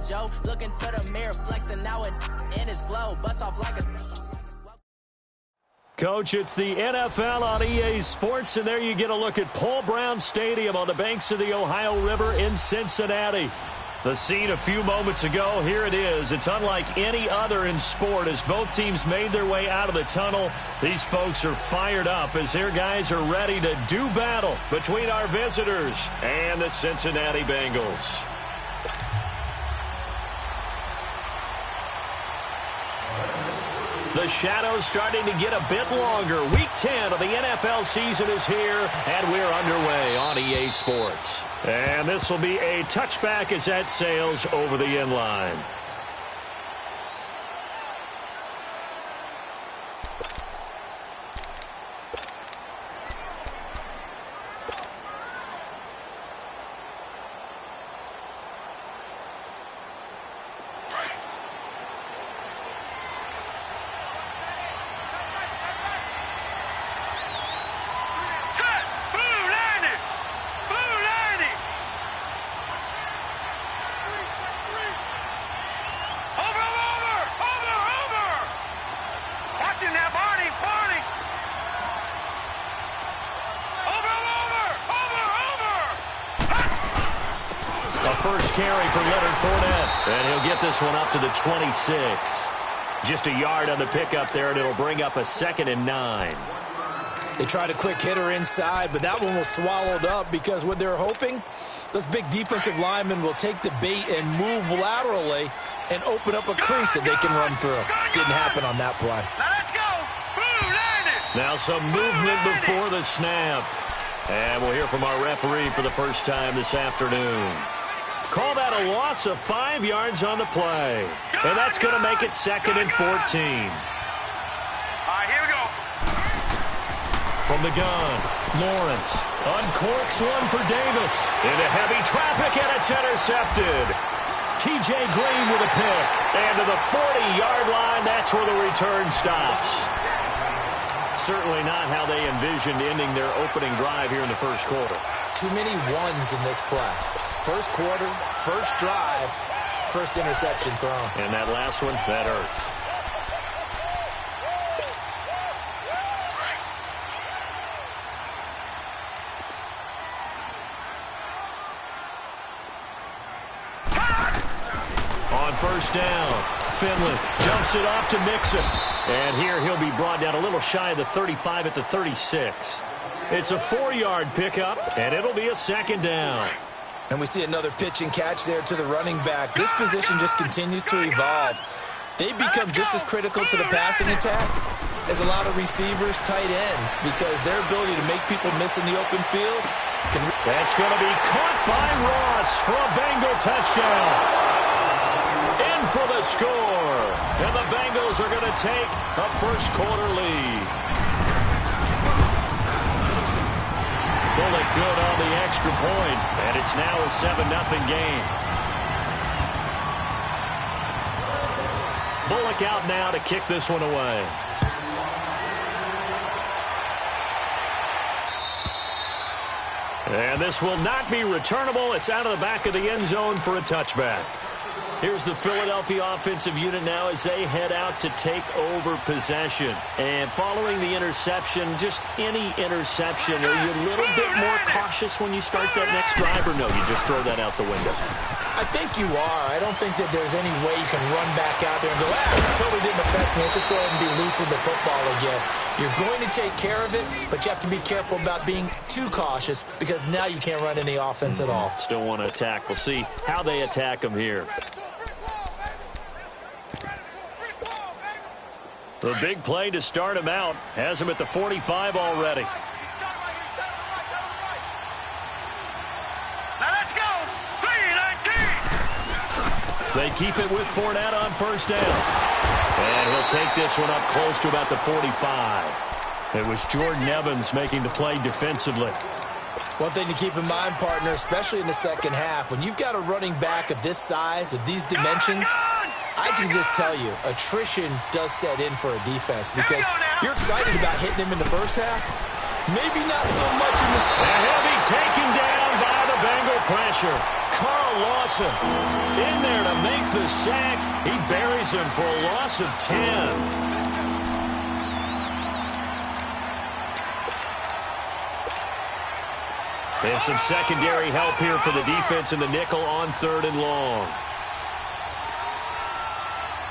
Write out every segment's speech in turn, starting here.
Joe. Look into the mirror, flexing now in his glow. Bust off like a... Coach, it's the NFL on EA Sports, and there you get a look at Paul Brown Stadium on the banks of the Ohio River in Cincinnati. The scene a few moments ago, here it is. It's unlike any other in sport as both teams made their way out of the tunnel. These folks are fired up as their guys are ready to do battle between our visitors and the Cincinnati Bengals. The shadow's starting to get a bit longer. Week 10 of the NFL season is here, and we're underway on EA Sports. And this will be a touchback as that sails over the end line. First carry for Leonard Fournette, and he'll get this one up to the 26. Just a yard on the pickup there, and it'll bring up a 2nd and 9. They tried a quick hitter inside, but that one was swallowed up because what they're hoping, those big defensive linemen will take the bait and move laterally and open up a crease that they can run through. Didn't happen on that play. Now let's go. Now some movement before the snap. And we'll hear from our referee for the first time this afternoon. Call that a loss of 5 yards on the play. And that's going to make it 2nd and 14. All right, here we go. From the gun, Lawrence uncorks one for Davis. Into heavy traffic, and it's intercepted. T.J. Green with a pick. And to the 40-yard line, that's where the return stops. Certainly not how they envisioned ending their opening drive here in the first quarter. Too many ones in this play. First quarter, first drive, first interception thrown. And that last one, that hurts. On first down, Finley jumps it off to Mixon. And here he'll be brought down a little shy of the 35 at the 36. It's a 4-yard pickup, and it'll be a 2nd down. And we see another pitch and catch there to the running back. This position just continues to evolve. They become just as critical to the passing attack as a lot of receivers, tight ends, because their ability to make people miss in the open field can... That's going to be caught by Ross for a Bengal touchdown. In for the score. And the Bengals are going to take a first quarter lead. Bullock good on the extra point, and it's now a 7-0 game. Bullock out now to kick this one away. And this will not be returnable. It's out of the back of the end zone for a touchback. Here's the Philadelphia offensive unit now as they head out to take over possession. And following the interception, just any interception, are you a little bit more cautious when you start that next drive, or no, you just throw that out the window? I think you are. I don't think that there's any way you can run back out there and go, it totally didn't affect me. Let's just go ahead and be loose with the football again. You're going to take care of it, but you have to be careful about being too cautious because now you can't run any offense at all. Still want to attack. We'll see how they attack them here. The big play to start him out has him at the 45 already. Now let's go. 3-19. They keep it with Fournette on first down. And he'll take this one up close to about the 45. It was Jordan Evans making the play defensively. One thing to keep in mind, partner, especially in the second half, when you've got a running back of this size, of these dimensions, I can just tell you, attrition does set in for a defense because you're excited about hitting him in the first half. Maybe not so much in this. And he'll be taken down by the Bengal pressure. Carl Lawson in there to make make the sack. He buries him for a loss of 10. And some secondary help here for the defense in the nickel on 3rd and long.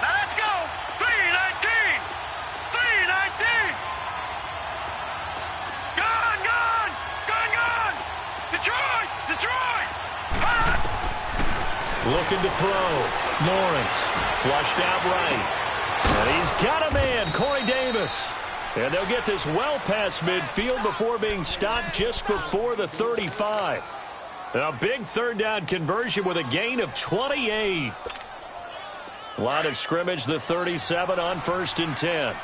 Now let's go. 3-19. 3-19. Gone, gone. Gone, gone. Detroit. Detroit. Looking to throw. Lawrence flushed out right. And he's got a man, Corey Davis. And they'll get this well past midfield before being stopped just before the 35. A big 3rd down conversion with a gain of 28. Line of scrimmage, the 37 on 1st and 10.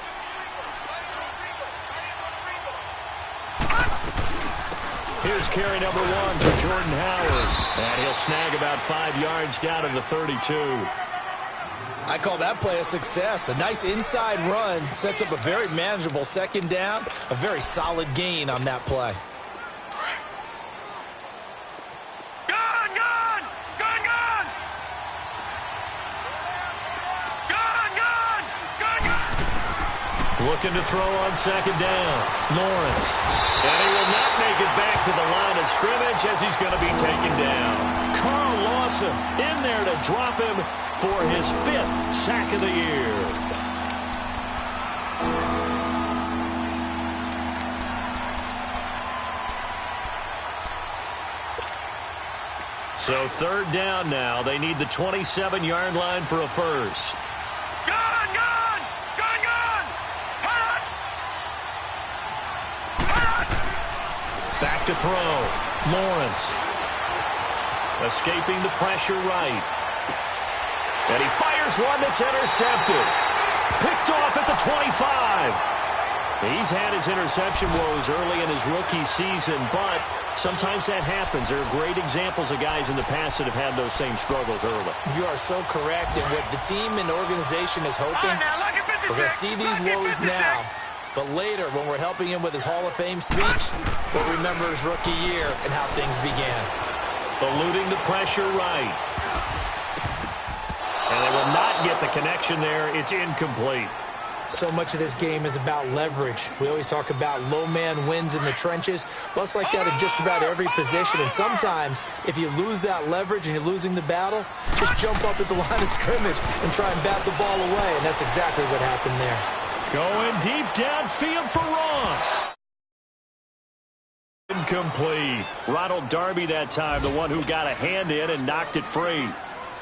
Here's carry number 1 for Jordan Howard. And he'll snag about 5 yards down to the 32. I call that play a success. A nice inside run sets up a very manageable 2nd down. A very solid gain on that play. Gone, gone. Gone, gone. Gone, gone. Gone, gone. Looking to throw on 2nd down. Lawrence. And he will not make it back to the line of scrimmage as he's going to be taken down. Carl Lawson in there to drop him for his 5th sack of the year. So 3rd down now. They need the 27-yard line for a first. Gone, gone. Gone, gone. Hot. Hot. Back to throw. Lawrence. Escaping the pressure right. And he fires one that's intercepted. Picked off at the 25. He's had his interception woes early in his rookie season, but sometimes that happens. There are great examples of guys in the past that have had those same struggles early. You are so correct. And what the team and organization is hoping, we're going to see these woes now. But later, when we're helping him with his Hall of Fame speech, we'll remember his rookie year and how things began. Eluding the pressure right. And they will not get the connection there. It's incomplete. So much of this game is about leverage. We always talk about low man wins in the trenches. Well, it's like that in just about every position. And sometimes, if you lose that leverage and you're losing the battle, just jump up at the line of scrimmage and try and bat the ball away. And that's exactly what happened there. Going deep downfield for Ross. Incomplete. Ronald Darby that time, the one who got a hand in and knocked it free.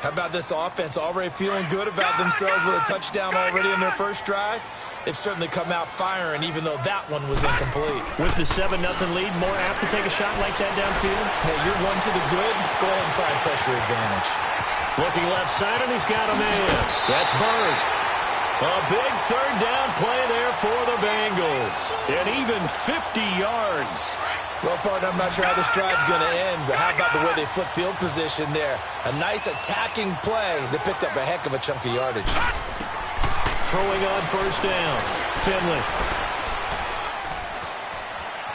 How about this offense already feeling good about themselves with a touchdown already in their first drive? They've certainly come out firing, even though that one was incomplete. With the 7-0 lead, more apt to take a shot like that downfield? Hey, you're one to the good. Go ahead and try and press your advantage. Looking left side, and he's got him in. That's Bird. A big 3rd down play there for the Bengals. And even 50 yards. Well, partner, I'm not sure how this drive's going to end, but how about the way they flip field position there? A nice attacking play that picked up a heck of a chunk of yardage. Throwing on 1st down. Finley.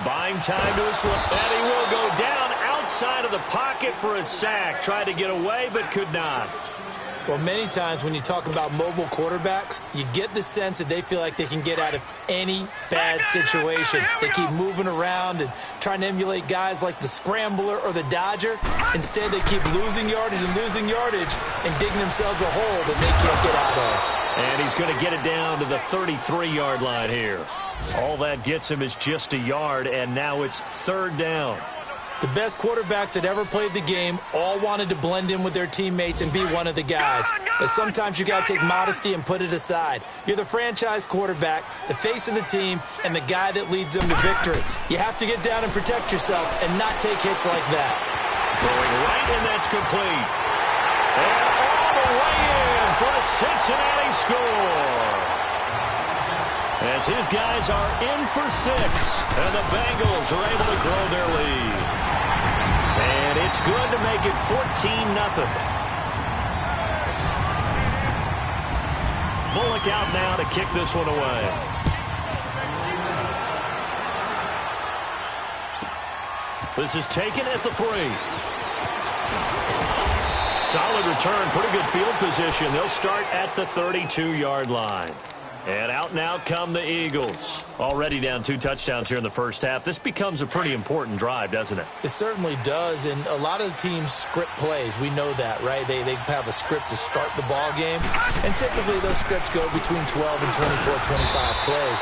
Buying time to his left. And he will go down outside of the pocket for a sack. Tried to get away, but could not. Well, many times when you talk about mobile quarterbacks, you get the sense that they feel like they can get out of any bad situation. They keep moving around and trying to emulate guys like the Scrambler or the Dodger. Instead, they keep losing yardage and digging themselves a hole that they can't get out of. And he's going to get it down to the 33-yard line here. All that gets him is just a yard, and now it's 3rd down. The best quarterbacks that ever played the game all wanted to blend in with their teammates and be one of the guys. But sometimes you got to take modesty and put it aside. You're the franchise quarterback, the face of the team, and the guy that leads them to victory. You have to get down and protect yourself and not take hits like that. Throwing right, and that's complete. And all the way in for a Cincinnati score. As his guys are in for 6, and the Bengals are able to grow their lead. And it's good to make it 14-0. Bullock out now to kick this one away. This is taken at the 3. solid return. Pretty good field position. They'll start at the 32-yard line. And out now come the Eagles. Already down 2 touchdowns here in the first half. This becomes a pretty important drive, doesn't it? It certainly does, and a lot of teams script plays. We know that, right? They have a script to start the ball game, and typically those scripts go between 12 and 24, 25 plays.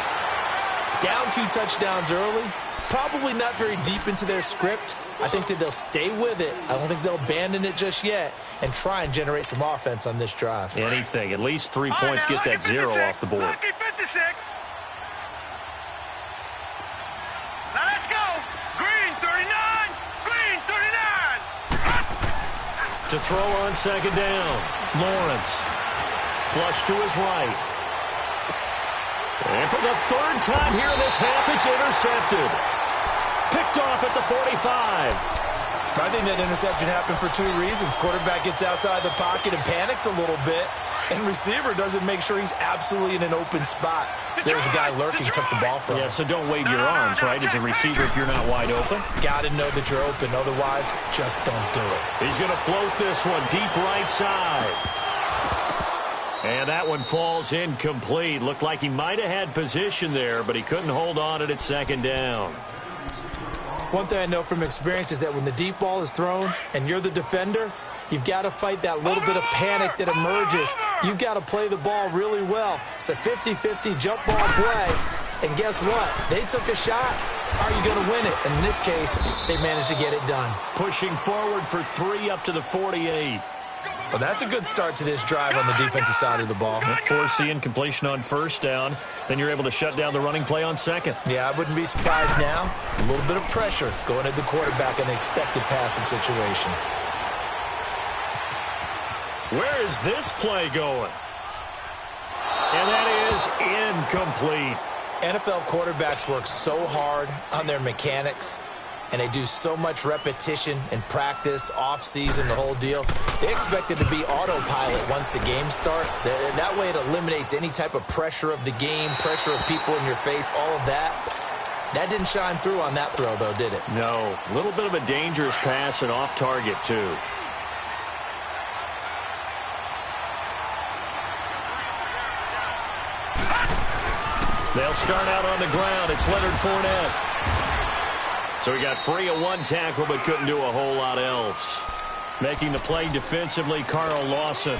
Down 2 touchdowns early, probably not very deep into their script. I think that they'll stay with it. I don't think they'll abandon it just yet and try and generate some offense on this drive. Anything. At least 3 points, get that 0 off the board. Lucky 56. Now let's go. Green 39. Green 39. To throw on second down. Lawrence. Flush to his right. And for the 3rd time here in this half, it's intercepted. Picked off at the 45. I think that interception happened for 2 reasons. Quarterback gets outside the pocket and panics a little bit, and receiver doesn't make sure he's absolutely in an open spot. So there's a guy lurking, took the ball from him. Yeah, so don't wave your arms, right, as a receiver if you're not wide open. Got to know that you're open. Otherwise, just don't do it. He's going to float this one deep right side. And that one falls incomplete. Looked like he might have had position there, but he couldn't hold on at second down. One thing I know from experience is that when the deep ball is thrown and you're the defender, you've got to fight that little bit of panic that emerges. You've got to play the ball really well. It's a 50-50 jump ball play. And guess what? They took a shot. Are you going to win it? And in this case, they managed to get it done. Pushing forward for 3 up to the 48. Well, that's a good start to this drive on the defensive side of the ball. Forcing completion on first down. Then you're able to shut down the running play on second. Yeah, I wouldn't be surprised now. A little bit of pressure going at the quarterback in an expected passing situation. Where is this play going? And that is incomplete. NFL quarterbacks work so hard on their mechanics, and they do so much repetition and practice, off-season, the whole deal. They expect it to be autopilot once the games start. That way it eliminates any type of pressure of the game, pressure of people in your face, all of that. That didn't shine through on that throw, though, did it? No. A little bit of a dangerous pass and off target, too. They'll start out on the ground. It's Leonard Fournette. So he got free of 1 tackle but couldn't do a whole lot else. Making the play defensively, Carl Lawson.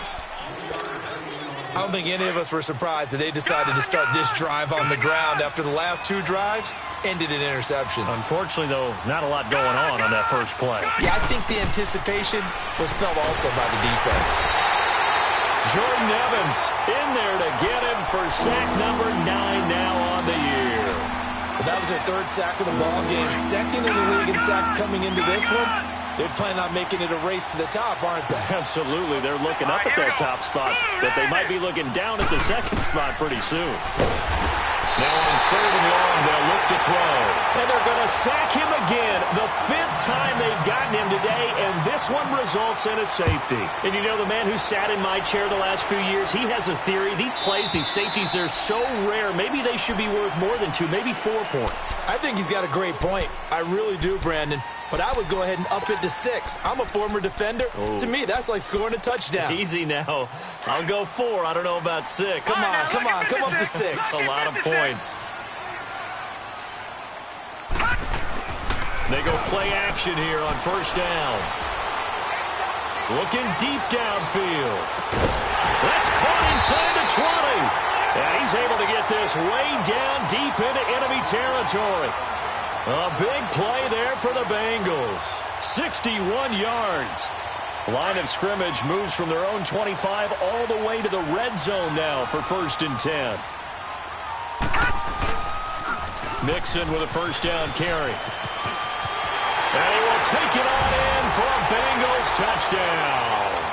I don't think any of us were surprised that they decided to start this drive on the ground after the last 2 drives ended in interceptions. Unfortunately, though, not a lot going on that first play. Yeah, I think the anticipation was felt also by the defense. Jordan Evans in there to get him for sack number 9 now on the year. Well, that was their 3rd sack of the ball game. 2nd in the league in sacks coming into this one. They're planning on making it a race to the top, aren't they? Absolutely. They're looking up at that top spot, but they might be looking down at the 2nd spot pretty soon. Now on 3rd and long, they'll look to throw. And they're going to sack him again. The 5th time they've gotten him today, and this one results in a safety. And you know, the man who sat in my chair the last few years, he has a theory. These plays, these safeties, they're so rare. Maybe they should be worth more than 2, maybe 4 points. I think he's got a great point. I really do, Brandon. But I would go ahead and up it to 6. I'm a former defender. Oh. To me, that's like scoring a touchdown. Easy now. I'll go 4. I don't know about 6. Come on, come up to 6. That's a lot of points. They go play action here on first down. Looking deep downfield. That's caught inside the 20. And he's able to get this way down deep into enemy territory. A big play there for the Bengals. 61 yards. Line of scrimmage moves from their own 25 all the way to the red zone now for 1st and 10. Mixon with a first down carry. And he will take it on in for a Bengals touchdown.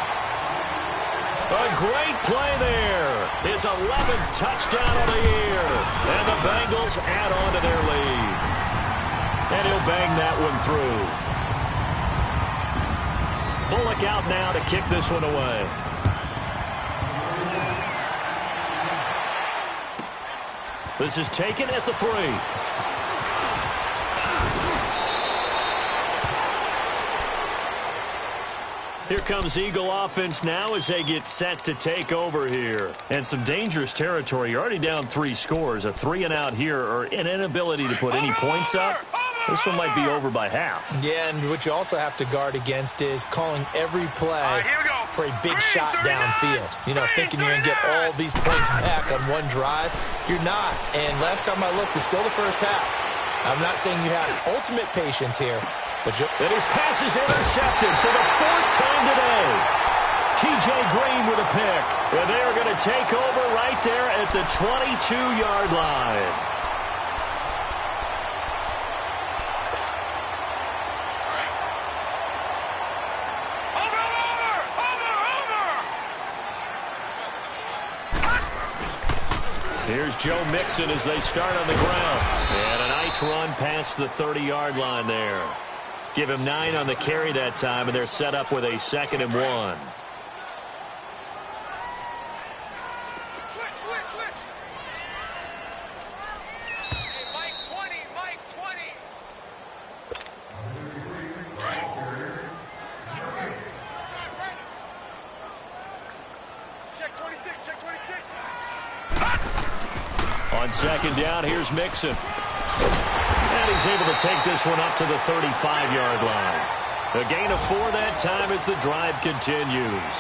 A great play there. His 11th touchdown of the year. And the Bengals add on to their lead. And he'll bang that one through. Bullock out now to kick this one away. This is taken at the 3. Here comes Eagle offense now as they get set to take over here. And some dangerous territory. You're already down 3 scores. A 3-and-out here or an inability to put any points up. This one might be over by half. Yeah, and what you also have to guard against is calling every play for a big shot downfield. You know, thinking you're going to get all these points back on one drive. You're not. And last time I looked, it's still the first half. I'm not saying you have ultimate patience here, but and his pass is intercepted for the 4th time today. T.J. Green with a pick. And they are going to take over right there at the 22-yard line. Here's Joe Mixon as they start on the ground. And a nice run past the 30-yard line there. Give him 9 on the carry that time, and they're set up with a 2nd and 1. Switch. Hey, Mike 20. Check 26. On 2nd down, here's Mixon. And he's able to take this one up to the 35-yard line. A gain of 4 that time as the drive continues.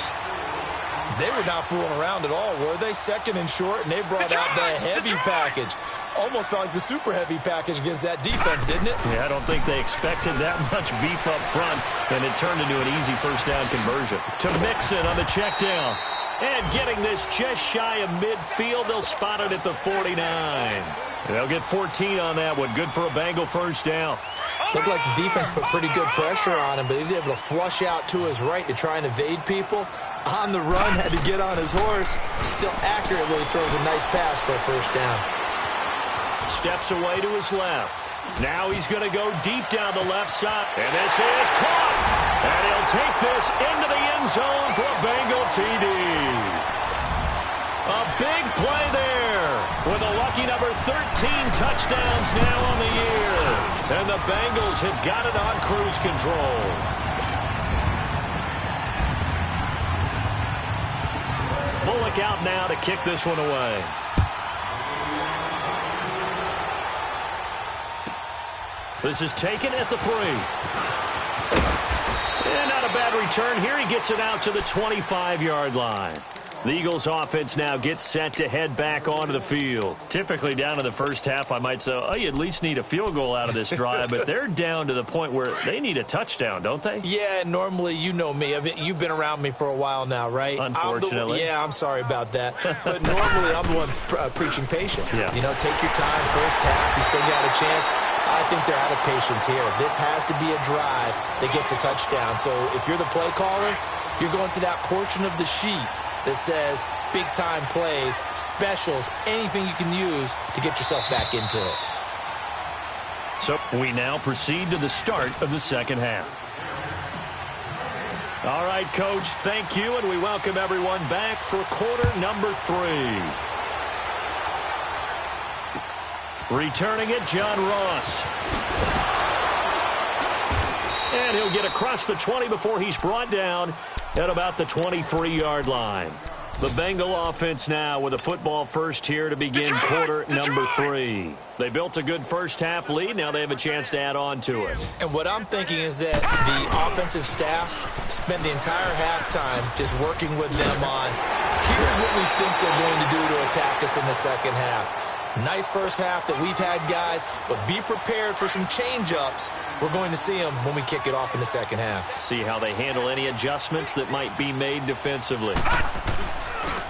They were not fooling around at all, were they? 2nd and short, and they brought out the heavy package. Almost felt like the super heavy package against that defense, didn't it? Yeah, I don't think they expected that much beef up front, and it turned into an easy first down conversion. To Mixon on the check down. And getting this just shy of midfield, they'll spot it at the 49. They'll get 14 on that one. Good for a Bengal first down. Looked like the defense put pretty good pressure on him, but he's able to flush out to his right to try and evade people. On the run, had to get on his horse. Still accurately throws a nice pass for a first down. Steps away to his left. Now he's going to go deep down the left side. And this is caught. And he'll take this into the end zone for a Bengal TD. A big play there with a lucky number 13 touchdowns now on the year. And the Bengals have got it on cruise control. Bullock out now to kick this one away. This is taken at the 3. And not a bad return here. He gets it out to the 25-yard line. The Eagles offense now gets set to head back onto the field. Typically down in the first half, I might say, oh, you at least need a field goal out of this drive, but they're down to the point where they need a touchdown, don't they? Yeah, normally, you know me. I mean, you've been around me for a while now, right? Unfortunately. I'm sorry about that. But normally, I'm the one preaching patience. Yeah. You know, take your time. First half, you still got a chance. I think they're out of patience here. This has to be a drive that gets a touchdown. So if you're the play caller, you're going to that portion of the sheet that says big-time plays, specials, anything you can use to get yourself back into it. So we now proceed to the start of the second half. All right, Coach, thank you, and we welcome everyone back for quarter number 3. Returning it, John Ross. And he'll get across the 20 before he's brought down at about the 23-yard line. The Bengal offense now with a football first here to begin quarter number 3. They built a good first half lead. Now they have a chance to add on to it. And what I'm thinking is that the offensive staff spend the entire halftime just working with them on, here's what we think they're going to do to attack us in the second half. Nice first half that we've had, guys, but be prepared for some change-ups. We're going to see them when we kick it off in the second half. See how they handle any adjustments that might be made defensively.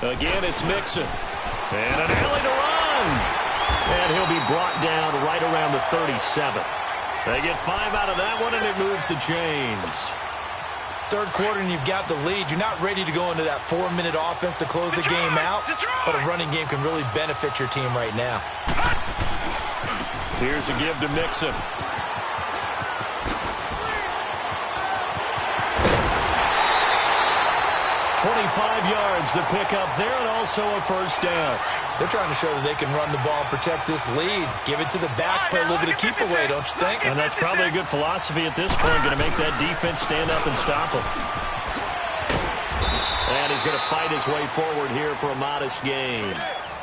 Again, it's Mixon. And an alley to run. And he'll be brought down right around the 37. They get 5 out of that one, and it moves the chains. Third quarter and you've got the lead. You're not ready to go into that 4-minute offense to close the game out, but a running game can really benefit your team right now. Here's a give to Mixon. 25 yards to pick up there, and also a first down. They're trying to show that they can run the ball and protect this lead. Give it to the backs, play a little bit of keep away, don't you think? And that's probably a good philosophy at this point, going to make that defense stand up and stop them. is going to fight his way forward here for a modest gain.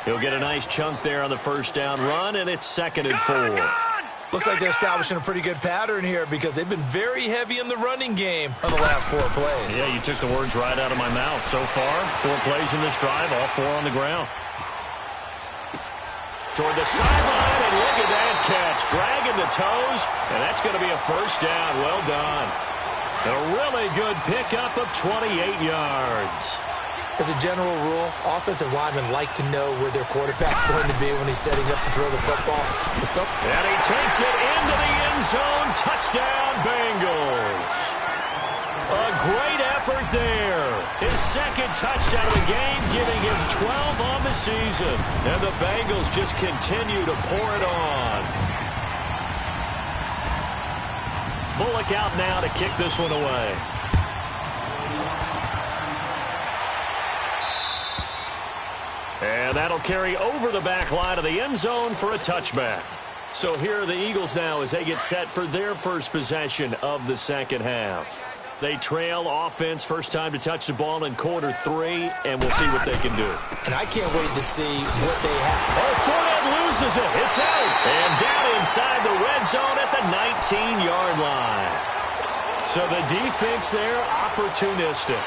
He'll get a nice chunk there on the first down run, and it's 2nd and 4. Looks like they're establishing a pretty good pattern here because they've been very heavy in the running game on the last 4 plays. Yeah, you took the words right out of my mouth. So far, 4 plays in this drive, all 4 on the ground. Toward the sideline, and look at that catch. Dragging the toes, and that's going to be a first down. Well done. And a really good pickup of 28 yards. As a general rule, offensive linemen like to know where their quarterback's going to be when he's setting up to throw the football. And he takes it into the end zone. Touchdown, Bengals. A great effort there. His 2nd touchdown of the game, giving him 12 on the season. And the Bengals just continue to pour it on. Bullock out now to kick this one away. And that'll carry over the back line of the end zone for a touchback. So here are the Eagles now as they get set for their first possession of the second half. They trail offense, first time to touch the ball in quarter 3, and we'll see what they can do. And I can't wait to see what they have. Oh, Fournette loses it. It's out. And down inside the red zone at the 19-yard line. So the defense there, opportunistic.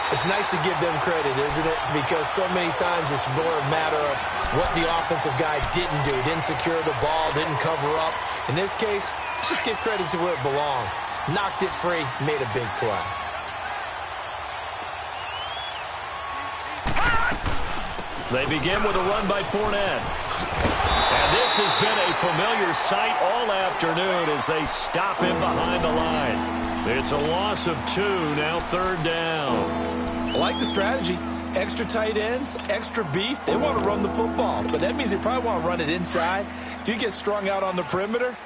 It's nice to give them credit, isn't it? Because so many times it's more a matter of what the offensive guy didn't do. Didn't secure the ball, didn't cover up. In this case, let's just give credit to where it belongs. Knocked it free, made a big play. They begin with a run by Fournette. And this has been a familiar sight all afternoon as they stop him behind the line. It's a loss of 2, now 3rd down. I like the strategy. Extra tight ends, extra beef. They want to run the football, but that means they probably want to run it inside. If you get strung out on the perimeter,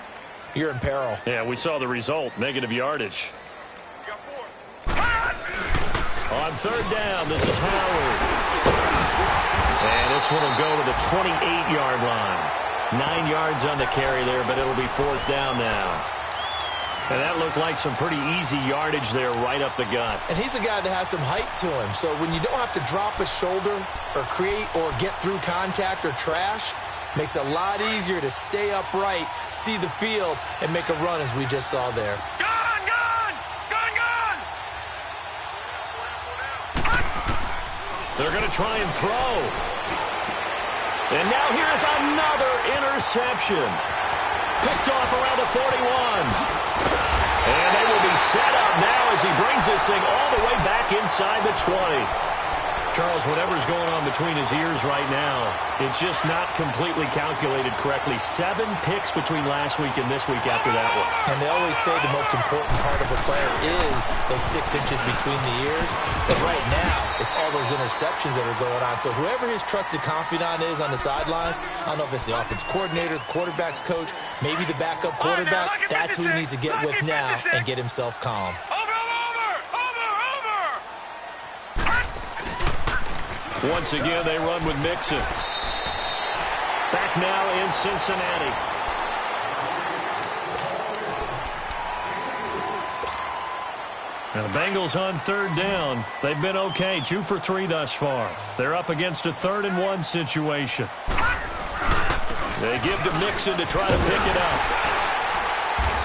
you're in peril. Yeah, we saw the result, negative yardage. On 3rd down, this is Howard. And this one will go to the 28-yard line. 9 yards on the carry there, but it'll be 4th down now. And that looked like some pretty easy yardage there right up the gut. And he's a guy that has some height to him. So when you don't have to drop a shoulder or create or get through contact or trash, makes it a lot easier to stay upright, see the field, and make a run as we just saw there. Gone, gone! Gone, gone! They're going to try and throw. And now here's another interception. Picked off around the 41. And they will be set up now as he brings this thing all the way back inside the 20. Charles, whatever's going on between his ears right now, it's just not completely calculated correctly. 7 picks between last week and this week after that one. And they always say the most important part of a player is those 6 inches between the ears. But right now, it's all those interceptions that are going on. So whoever his trusted confidant is on the sidelines, I don't know if it's the offense coordinator, the quarterback's coach, maybe the backup quarterback, that's who he needs to get with now and get himself calm. Once again, they run with Mixon. Back now in Cincinnati. And the Bengals on 3rd down. They've been okay, 2 for 3 thus far. They're up against a 3rd and 1 situation. They give to Mixon to try to pick it up.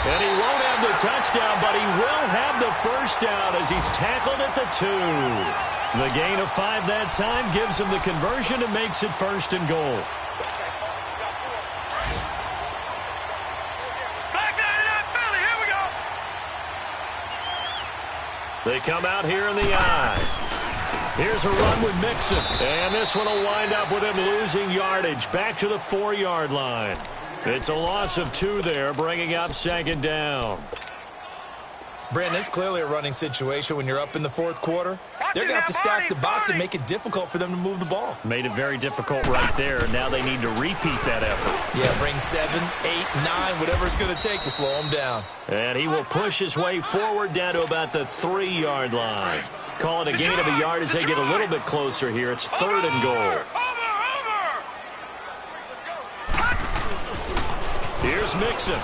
And he won't have the touchdown, but he will have the first down as he's tackled at the 2. The gain of 5 that time gives him the conversion and makes it 1st and goal. They come out here in the eye. Here's a run with Mixon. And this one will wind up with him losing yardage back to the 4-yard line. It's a loss of 2 there, bringing up 2nd down. Brandon, it's clearly a running situation when you're up in the 4th quarter. They're going to have to stack the box and make it difficult for them to move the ball. Made it very difficult right there. Now they need to repeat that effort. Yeah, bring 7, 8, 9, whatever it's going to take to slow them down. And he will push his way forward down to about the 3-yard line. Call it a gain of a yard as they get a little bit closer here. It's 3rd and goal. Here's Mixon.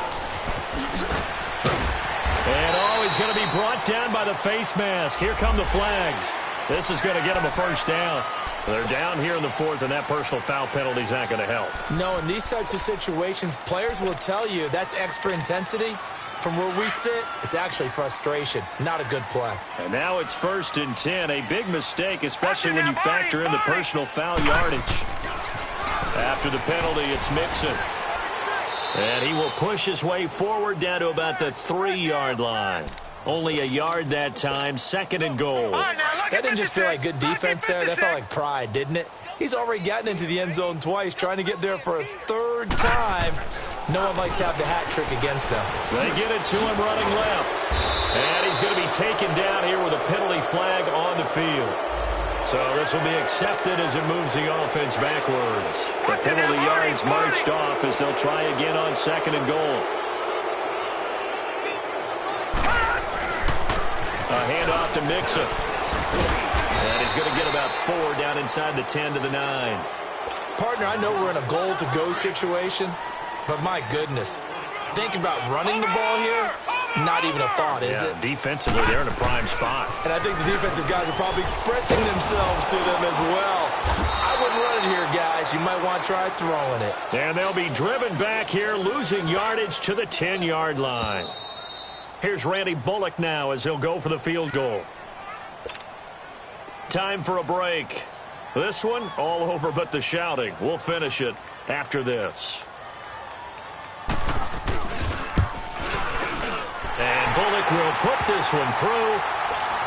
And he's going to be brought down by the face mask. Here come the flags. This is going to get them a first down. They're down here in the fourth, and that personal foul penalty is not going to help. No, in these types of situations, players will tell you that's extra intensity. From where we sit, it's actually frustration. Not a good play. And now it's 1st and 10. A big mistake, especially when you factor in the personal foul yardage. After the penalty, it's Mixon. And he will push his way forward down to about the 3-yard line. Only a yard that time, 2nd and goal. That didn't just feel like good defense there. That felt like pride, didn't it? He's already gotten into the end zone twice, trying to get there for a 3rd time. No one likes to have the hat trick against them. They get it to him running left. And he's going to be taken down here with a penalty flag on the field. So this will be accepted as it moves the offense backwards. The penalty yards marched off as they'll try again on 2nd and goal. A handoff to Mixon. And he's going to get about 4 down inside the 10 to the 9. Partner, I know we're in a goal-to-go situation, but my goodness, think about running the ball here. Not even a thought, is it? Defensively, they're in a prime spot. And I think the defensive guys are probably expressing themselves to them as well. I wouldn't run it here, guys. You might want to try throwing it. And they'll be driven back here, losing yardage to the 10-yard line. Here's Randy Bullock now as he'll go for the field goal. Time for a break. This one, all over but the shouting. We'll finish it after this. And Bullock will put this one through.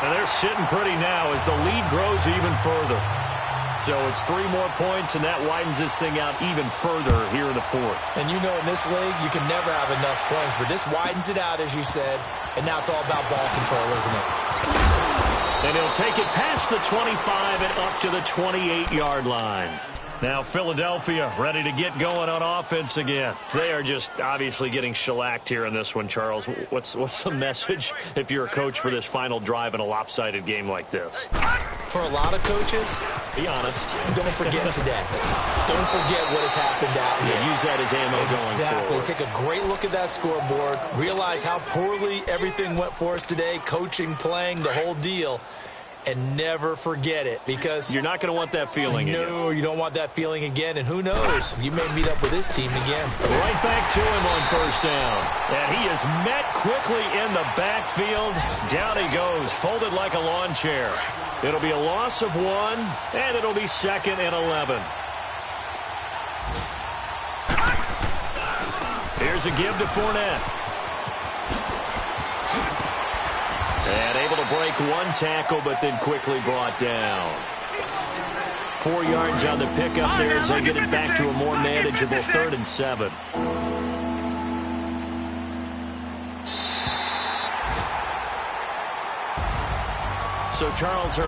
And they're sitting pretty now as the lead grows even further. So it's 3 more points, and that widens this thing out even further here in the fourth. And you know in this league, you can never have enough points, but this widens it out, as you said, and now it's all about ball control, isn't it? And he'll take it past the 25 and up to the 28-yard line. Now Philadelphia ready to get going on offense again. They are just obviously getting shellacked here in this one, Charles. What's the message if you're a coach for this final drive in a lopsided game like this? For a lot of coaches, be honest. Don't forget today. Don't forget what has happened out here. Yeah, use that as ammo going forward. Exactly. Take a great look at that scoreboard. Realize how poorly everything went for us today, coaching, playing, the whole deal. And never forget it, because you're not going to want that feeling again. No, you don't want that feeling again. And who knows? You may meet up with this team again. Right back to him on 1st down. And he is met quickly in the backfield. Down he goes, folded like a lawn chair. It'll be a loss of 1, and it'll be 2nd and 11. Here's a give to Fournette. And able to break 1 tackle, but then quickly brought down. 4 yards on the pickup there as they get it back to a more manageable 3rd and 7. So Charles...